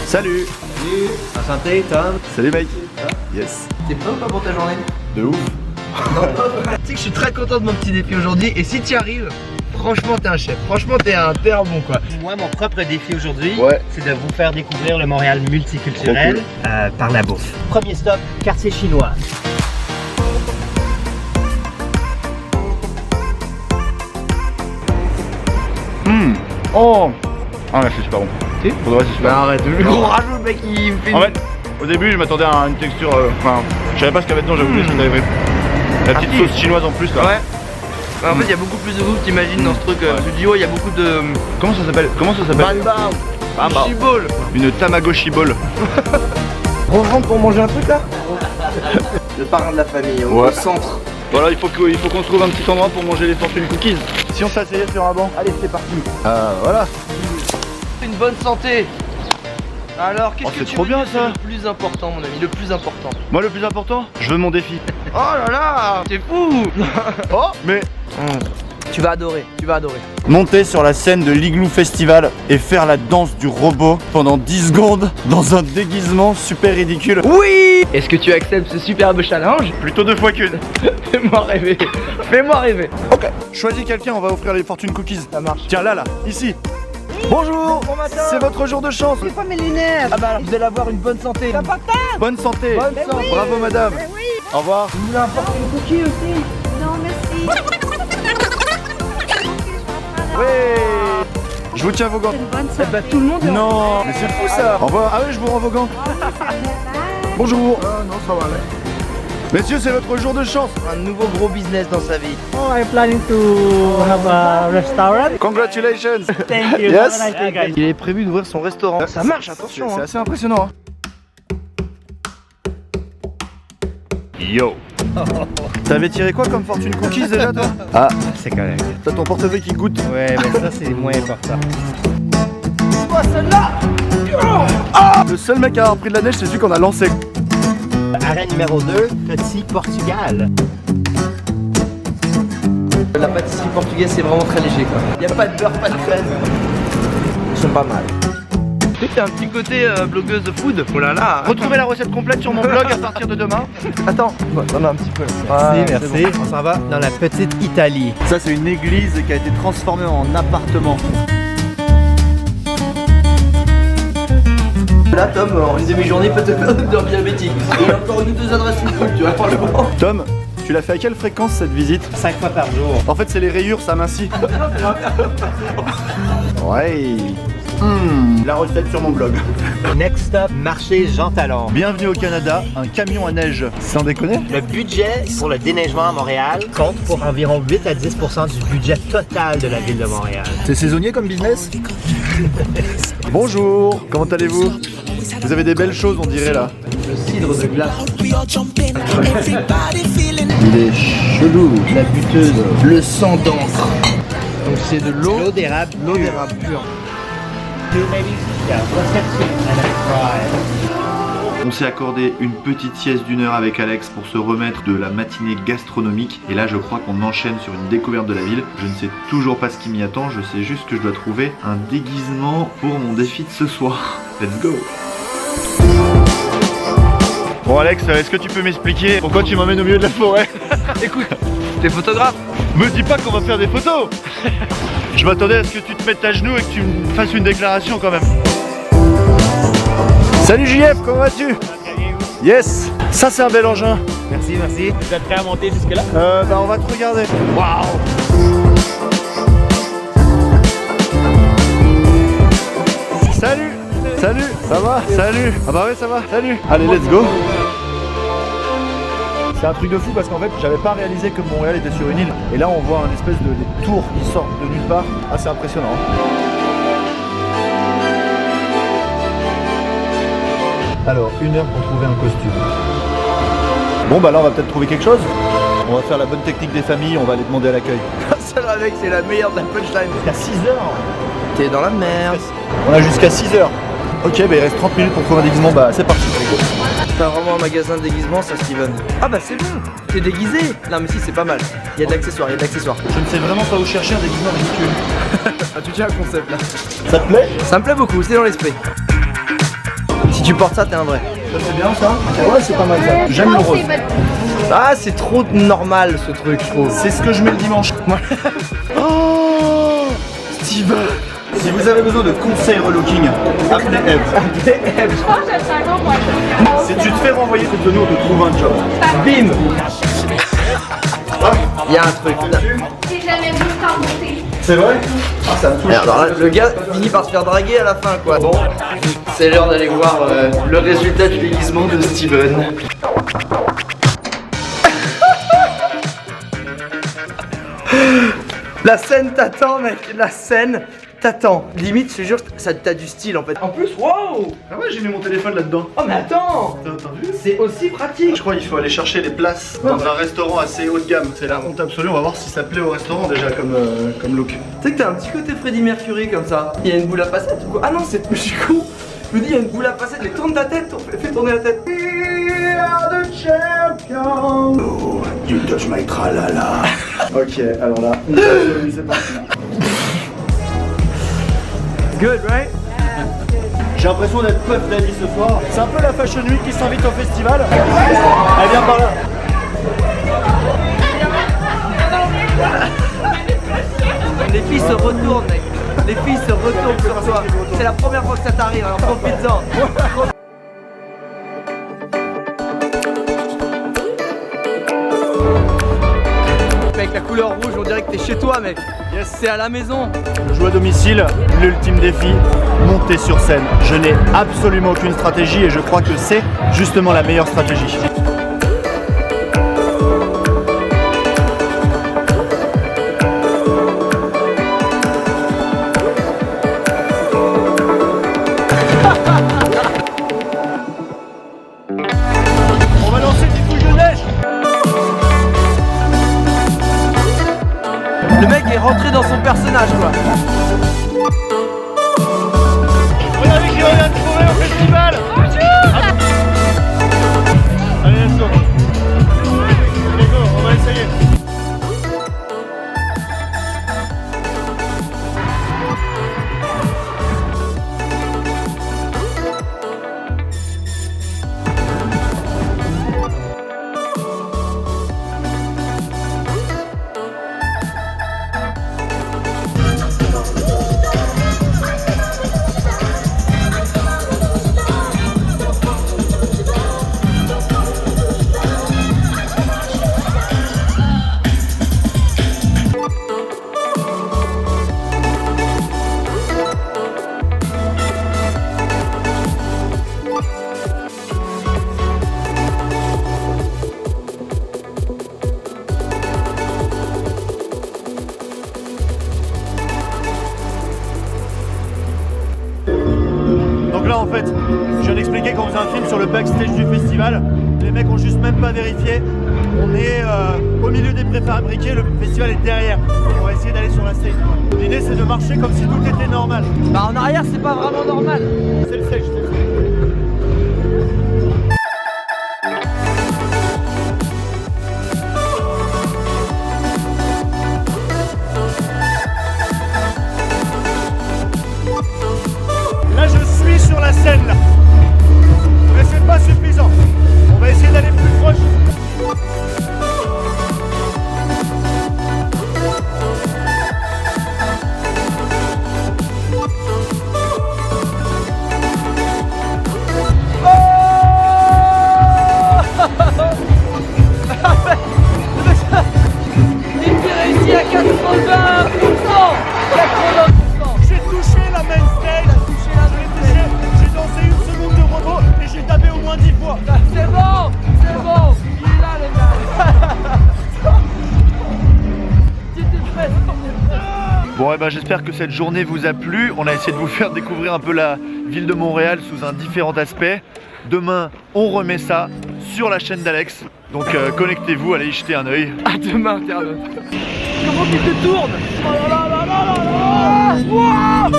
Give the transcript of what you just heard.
Salut. Salut. Enchanté, Tom. Salut mec. Yes. T'es prêt ou pas pour ta journée? De ouf. Tu sais que je suis très content de mon petit défi aujourd'hui et si tu y arrives, franchement t'es un chef, franchement t'es un bon quoi. Moi mon propre défi aujourd'hui, Ouais. c'est de vous faire découvrir le Montréal multiculturel par la bouffe. Premier stop, quartier chinois. Oh. Ah ouais, c'est super bon. Si. Pour de vrai, c'est super Bah bon. arrête, le gros rajout le mec il me fait En fait, au début, je m'attendais à une texture. Enfin, je savais pas ce qu'il y avait dedans, j'avoue, ce qu'il y avait. La petite sauce chinoise en plus là. Ouais. En fait il y a beaucoup plus de goût que t'imagines dans ce truc. Je dis oh il y a beaucoup de... Comment ça s'appelle? Banbao. Banbao. Shibol. Une Tamagotchi ball. On rentre pour manger un truc là. Le parrain de la famille, au centre. Voilà, il faut qu'on trouve un petit endroit pour manger les fortune cookies. Si on s'asseyait sur un banc. Allez c'est parti. Voilà. Une bonne santé. Alors qu'est-ce Oh, que c'est tu trop veux bien, dire, ça. c'est le plus important mon ami, le plus important. Moi, le plus important, je veux mon défi. Oh là là, t'es fou. Oh, mais Tu vas adorer, tu vas adorer. monter sur la scène de l'Igloo Festival et faire la danse du robot pendant 10 secondes dans un déguisement super ridicule. Oui. Est-ce que tu acceptes ce superbe challenge? Plutôt 2 fois qu'une. Fais-moi rêver, fais-moi rêver. Ok, choisis quelqu'un, on va offrir les fortune cookies. Ça marche. Tiens, là, ici. Bonjour, Bon matin. c'est votre jour de chance. C'est pas mes lunettes. Ah bah alors, vous allez avoir une bonne santé. Bonne santé. Bonne santé. Bravo madame. Au revoir. Vous voulez apporter une cookie aussi? Non, merci. Ouais. Je vous tiens vos gants. Une bonne Eh soirée. bah tout le monde est Non, mais c'est fou ça. Au revoir. Ah oui, je vous rends vos gants. Bonjour. non, ça va aller. Messieurs, c'est votre jour de chance. Un nouveau gros business dans sa vie. Oh, I'm planning to have a restaurant. Congratulations. Thank you. Yes. Have a nice day, guys. Il est prévu d'ouvrir son restaurant. Ça marche, attention. C'est Hein. assez impressionnant. Hein. Yo. T'avais tiré quoi comme fortune cookies déjà toi? Ah, C'est correct. t'as ton portefeuille qui goûte. Ouais, mais ça c'est moins important. Le seul mec à avoir pris de la neige, c'est celui qu'on a lancé. Arrêt numéro 2, Petit Portugal. La pâtisserie portugaise c'est vraiment très léger quoi. Y a pas de beurre, pas de crème. Ils sont pas mal. Tu sais que t'as un petit côté blogueuse de food. Oh là là. Retrouvez la recette complète sur mon blog à partir de demain. Attends, on a un petit peu. Merci. On s'en va dans la petite Italie. Ça, c'est une église qui a été transformée en appartement. Là Tom, en une demi-journée peut te faire d'un diabétique. Il y a encore une ou deux adresses food, tu vois franchement. Tom, tu l'as fait à quelle fréquence cette visite? 5 fois par jour. En fait, c'est les rayures, ça mincit. Ouais. La recette sur mon blog. Next stop, marché Jean Talon. Bienvenue au Canada, un camion à neige. Sans déconner? Le budget pour le déneigement à Montréal compte pour environ 8 à 10% du budget total de la ville de Montréal. C'est saisonnier comme business? Bonjour, comment allez-vous? Vous avez des belles choses, on dirait là. Le cidre de glace. Il est chelou. La buteuse. Le sang d'encre. Donc c'est de l'eau d'érable. L'eau d'érable pure. On s'est accordé une petite sieste d'1 heure avec Alex pour se remettre de la matinée gastronomique. Et là, je crois qu'on enchaîne sur une découverte de la ville. Je ne sais toujours pas ce qui m'y attend. Je sais juste que je dois trouver un déguisement pour mon défi de ce soir. Let's go! Bon Alex, est-ce que tu peux m'expliquer pourquoi tu m'emmènes au milieu de la forêt? Écoute, t'es photographe? Me dis pas qu'on va faire des photos! Je m'attendais à ce que tu te mettes à genoux et que tu me fasses une déclaration quand même. Salut JF, comment vas-tu? Yes! Ça c'est un bel engin. Merci, merci. Vous êtes prêts à monter jusque-là? On va te regarder. Waouh! Salut! Salut! Ça va? Salut! Ah bah ouais ça va, salut! Allez, let's go! C'est un truc de fou parce qu'en fait j'avais pas réalisé que Montréal était sur une île. Et là on voit un espèce de des tours qui sortent de nulle part. Ah c'est impressionnant. Alors 1 heure pour trouver un costume. Bon bah là on va peut-être trouver quelque chose. On va faire la bonne technique des familles, on va aller demander à l'accueil. Celle avec c'est la meilleure de la punchline. À 6 heures. T'es dans la merde. On a jusqu'à 6 heures. Ok, bah il reste 30 minutes pour trouver un déguisement, bah c'est parti. T'as vraiment un magasin de déguisement ça Steven? Ah bah c'est bon, t'es déguisé. Non mais si c'est pas mal, il y a de l'accessoire, il y a de l'accessoire. Je ne sais vraiment pas où chercher un déguisement ridicule. Ah tu tiens un concept là. Ça te plaît? Ça me plaît beaucoup, c'est dans l'esprit. Si tu portes ça, t'es un vrai. Ça c'est bien ça. Ouais, c'est pas mal ça. J'aime le rose. Ah, c'est trop normal ce truc, je trouve. C'est ce que je mets le dimanche. Oh, Steven. Si vous avez besoin de conseils relooking, appelez Eve. Si tu te fais renvoyer cette zone, on te trouve un job. Bim. Il y a un truc. J'ai jamais vu ça monter. C'est vrai? Ah, ça me touche. Merde, alors là, le gars finit par se faire draguer à la fin, quoi. Bon, c'est l'heure d'aller voir le résultat du déguisement de Steven. La scène t'attend, mec. La scène t'attend. Limite, je te jure, ça t'as du style en fait. En plus, waouh. Ah ouais, j'ai mis mon téléphone là-dedans. Oh mais attends, T'as vu? c'est aussi pratique. Je crois qu'il faut aller chercher les places dans un restaurant assez haut de gamme. C'est la honte absolue, on va voir si ça plaît au restaurant déjà comme look. Tu sais que t'as un petit côté Freddie Mercury comme ça. Il y a une boule à facettes ou quoi? Ah non, c'est... Je suis con. Je me dis, il y a une boule à facettes, mais tourne ta tête, fais tourner la tête. We are the champions. Oh, you touch my tralala. Ok, alors là, c'est parti. Good, right? J'ai l'impression d'être Puff Daddy ce soir. C'est un peu la Fashion Week qui s'invite au festival. Elle vient par là. Les filles se retournent, mec. Les filles se retournent sur toi. C'est la première fois que ça t'arrive, alors profite-en. Mec, la couleur rouge, on dirait que t'es chez toi, mec. Yes. C'est à la maison. Je joue à domicile, l'ultime défi, monter sur scène. Je n'ai absolument aucune stratégie et je crois que c'est justement la meilleure stratégie. On va lancer des boules de neige. Le mec est rentré dans son personnage, quoi. Regardez qui revient de trouver au festival. Allez, let's go. Allez, go, on va essayer. Donc là en fait, je viens d'expliquer qu'on faisait un film sur le backstage du festival. Les mecs ont juste même pas vérifié. On est au milieu des préfabriqués, le festival est derrière. On va essayer d'aller sur la stage. L'idée c'est de marcher comme si tout était normal. Bah en arrière, c'est pas vraiment normal. C'est le stage, c'est le stage. Là je suis sur la scène là. Mais c'est pas suffisant. On va essayer d'aller plus proche. Il réussi à 80%. 80%. J'ai touché la main stage. J'ai dansé une seconde de robot et j'ai tapé au moins 10 fois. C'est bon, c'est bon. Il est là, les gars. Tu t'es prêt. Bon, et ben j'espère que cette journée vous a plu. On a essayé de vous faire découvrir un peu la ville de Montréal sous un différent aspect. Demain, on remet ça sur la chaîne d'Alex. Donc connectez-vous, allez y jeter un œil. À demain, internaute. Comment tu te tournes? Oh là là là là là là. Wow.